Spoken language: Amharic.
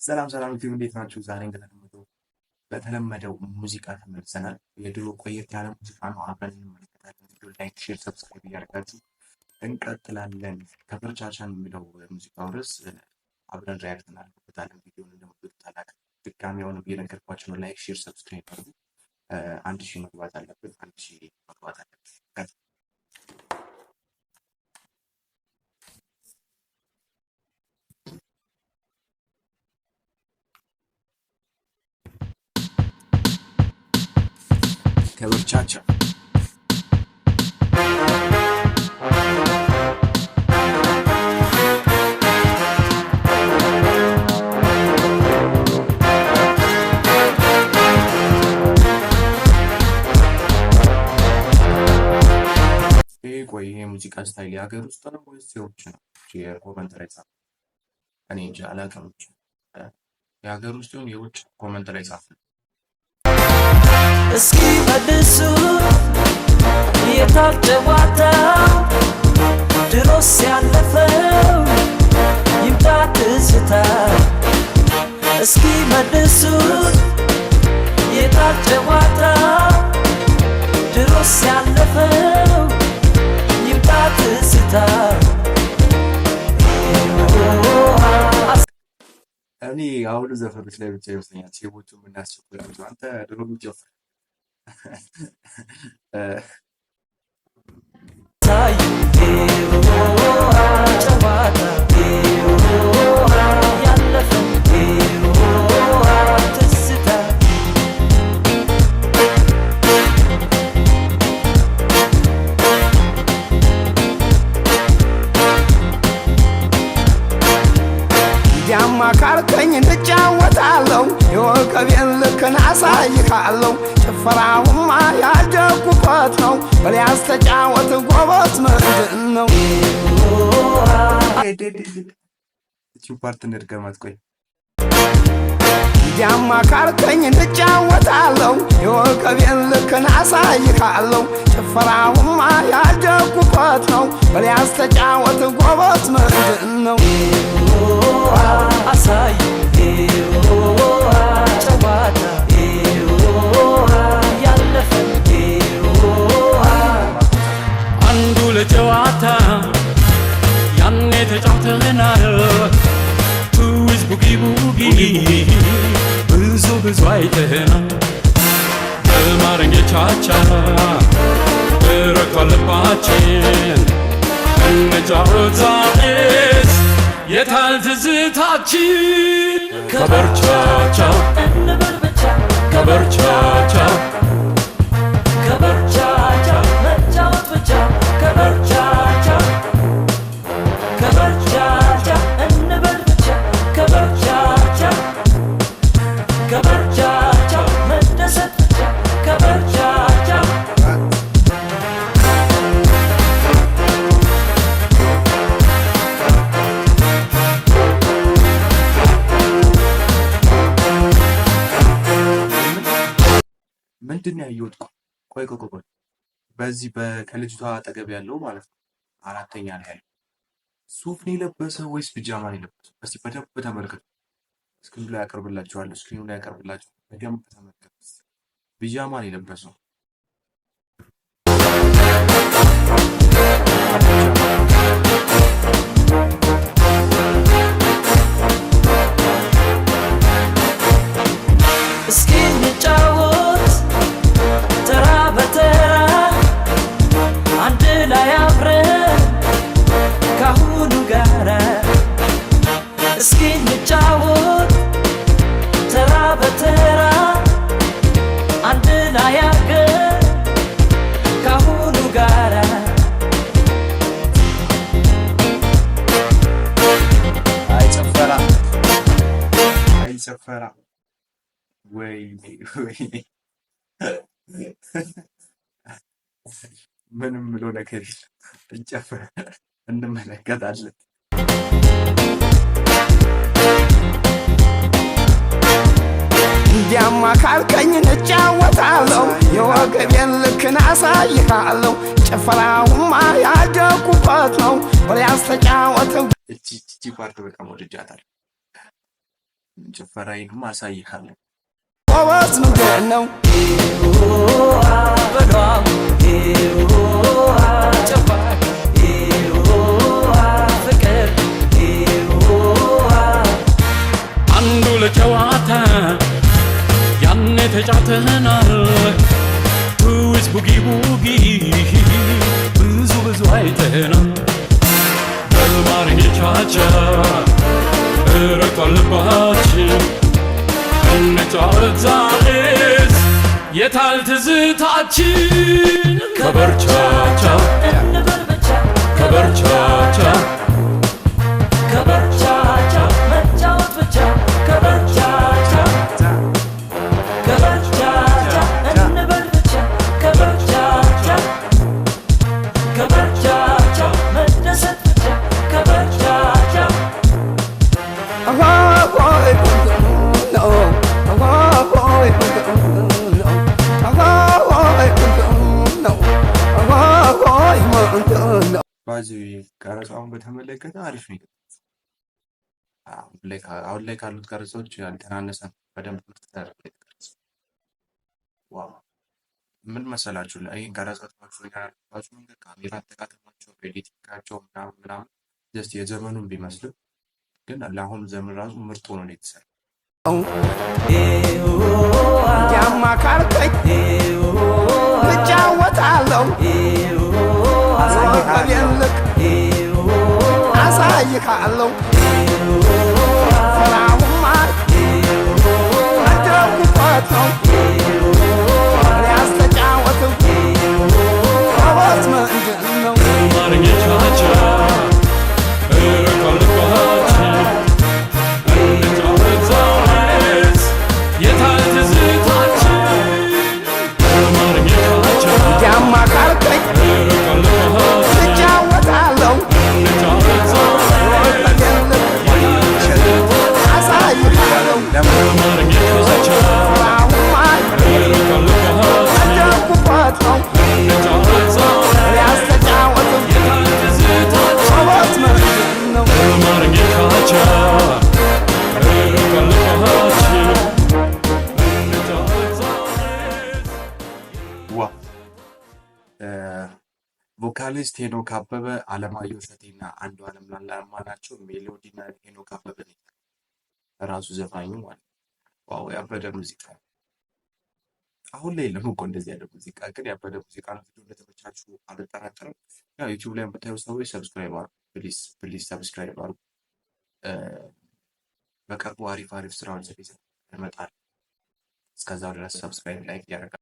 ሰላም ሰላም ዩቲዩብ እንዴት ናችሁ? ዛሬ እንደተለመደው በተለመደው ሙዚቃ ተመልሰናል። የድሮ ቆየት ያለ ሙዚቃ ነው፣ አብረን እንመለከታለን። ቪዲዮ ላይክ፣ ሼር፣ ሰብስክራይብ እያደረጋችሁ እንቀጥላለን። ከበርቻቻን የሚለው ሙዚቃው ርዕስ አብረን ሪያክት እናደርግበታለን። ቪዲዮውን እንደምትወዱት ታላቅ ድጋሚ አሁንም እየነገርኳችሁ ነው። ላይክ፣ ሼር፣ ሰብስክራይብ አድርጉ። 1000 መግባት አለብን። 1000 መግባት አለብን። ከበርቻቻ ቆይ ይሄ ሙዚቃ ስታይል የሀገር ውስጥ ነው ወይስ የውጭ ነው? የኮመንት ላይ ጻፍ። እኔ እንጃ አላውቅም። የሀገር ውስጥ ይሁን የውጭ ኮመንት ላይ ጻፍ። እስኪ መልሱ የታል ጨዋታው ድሮስ ያለፈው ይምጣ ትዝታ። እስኪ መልሱ የታል ጨዋታው ድሮስ ያለፈው ይምጣ ትዝታ። እኔ አሁን ዘፈኖች ላይ ብቻ ይመስለኛል ሴቦቹ የምናስቸኩላቸው። አንተ ድሮ ምጨፍ ካልከኝ እንጫወታለሁ የወገቤን ልክን አሳይካለሁ። ጭፈራውማ ያደኩበት ነው በሊያስ ተጫወት ጎበዝ ምንድን ነው? እቺ ፓርት እንድገማት። ቆይ እንዲያማ ካልከኝ እንጫወታለሁ የወገቤን ልክን አሳይካለሁ። ጭፈራውማ ያደኩበት ነው በሊያስ ተጫወት ጎበዝ ምንድን ነው? አሳይ ጨዋታ ያለፈ አንዱ ለጨዋታ ያኔ ተጫውተናል። ትውዝ ቡጊ ቡጊ ብዙ አይተናል። በማረንጌቻቻ ረግቷል ልባችን እንጫወታስ የታል ትዝታችን? ከበርቻቻ እንበል ብቻ ከበርቻቻ ከበርቻቻ መጫወት ብቻ ከበርቻቻ ከበርቻቻ እንበል ብቻ ከበርቻቻ ከበርቻቻ መደሰት ብቻ ከበርቻቻ ምንድን ነው ያየሁት? ቆይ በዚህ ከልጅቷ አጠገብ ያለው ማለት ነው አራተኛ ላይ ያለው ሱፍ ነው የለበሰው ወይስ ፒጃማ ነው የለበሰው? እስቲ በደንብ ተመልከቱ። ስክሪኑ ላይ ያቀርብላችኋለሁ። በደንብ ተመልከቱ። ፒጃማ ነው የለበሰው። እስኪ እንጫወት ተራ በተራ አንድ ላይ አብረን ካሁኑ ጋራ። እስኪ እንጫወት ተራ በተራ አንድ ላይ አብረን ካሁኑ ጋራ። አይጨፈራ ወይ ምንም ብሎ ነገር እንጨፍር እንመለከታለን። እንዲያማ ካልከኝ እንጫወታለሁ የወገቤን ልክን አሳይካለሁ። ጭፈራውማ ያደኩበት ነው በሊያስ ተጫወት እቺ ፓርት በጣም ወድጃታል። ጭፈራዬንም አሳይሃለሁ። ጎበዝ ምንድን ነው በሏ ጨፋር ፍቅር አንዱ ለጨዋታ ያኔ ተጫውተናል ውዝ ቡጊ ቡጊ ብዙ አይተናል በልማርኝ ቻቻ ረቋል ልባችን እንጫወት ዛሬስ የታል ትዝታችን ከበርቻቻ እንበል ብቻ ከበርቻቻ ከበርቻቻ መጫወት ብቻ ከበርቻቻ ከበርቻቻ እንበል ብቻ ከበርቻቻ ከበርቻቻ መደሰት ብቻ ከበርቻቻ አሆይ ምንድን ነው አሆይ ምንድን ነው አሆይ ምንድን ነው አሆይ ምንድን ነው በዚህ ቀረጻውን በተመለከተ አሪፍ ነው። አሁን ላይ ካሉት ቀረጻዎች ያልተናነሰ በደንብ ምርጥ ተደርጎ የተቀረጸው። ዋው ምን መሰላችሁ? ይህን ቀረጻ ያልባችሁ መንገድ ካሜራ አጠቃቀማቸው፣ ኤዲቲንጋቸው ምናምን ጀስት የዘመኑን ቢመስልም ግን ለአሁኑ ዘመን ራሱ ምርጥ ሆኖ ነው የተሰራው። ያማ ካልከኝ እጫወታለሁ አሳይሃለሁ አሳይሃለሁ ሰላሙማ አደጉበት ነው ያስተጫወትም ጎበዝ ምንድን ነው ማርኝ ቻቻ ረቋል ልባችን እንጫወት ዛሬስ የታል ትዝታችን ማርኝ ቻቻ ያማ ካልከኝ ረቋል ልባችን እጫወታለሁ እንጫወት ዛሬስ አሳይሃለሁ ማርኝ ቻቻ ሰላሙማ ረቋል ልባችን አደጉበት ነው እንጫወት ዛሬስ ያስተጫወትም የታል ትዝታችን ጎበዝ ምንድን ነው ማርኝ ቻቻ ረቋል ልባችን እንጫወት ዛሬስ ዋ ቮካሊስት ሄኖክ አበበ፣ አለማየሁ እሸቴና አንዱዓለም ለማ ናቸው። ሜሎዲና ሄኖክ አበበ ነው ራሱ ዘፋኙ ማለት ነው። ዋው ያበደ ሙዚቃ ነው። አሁን ላይ የለም እኮ እንደዚህ ያለ ሙዚቃ፣ ግን ያበደ ሙዚቃ ነው። ቪዲዮ እንደተመቻችሁ አልጠራጠርም። ያው ዩቲዩብ ላይ የምታዩ ሰዎች ሰብስክራይብ አድርጉ፣ ፕሊዝ ሰብስክራይብ አድርጉ። በቅርቡ አሪፍ ስራዎች ይዘን እንመጣለን። እስከዛው ድረስ ሰብስክራይብ፣ ላይክ ያደርጋል።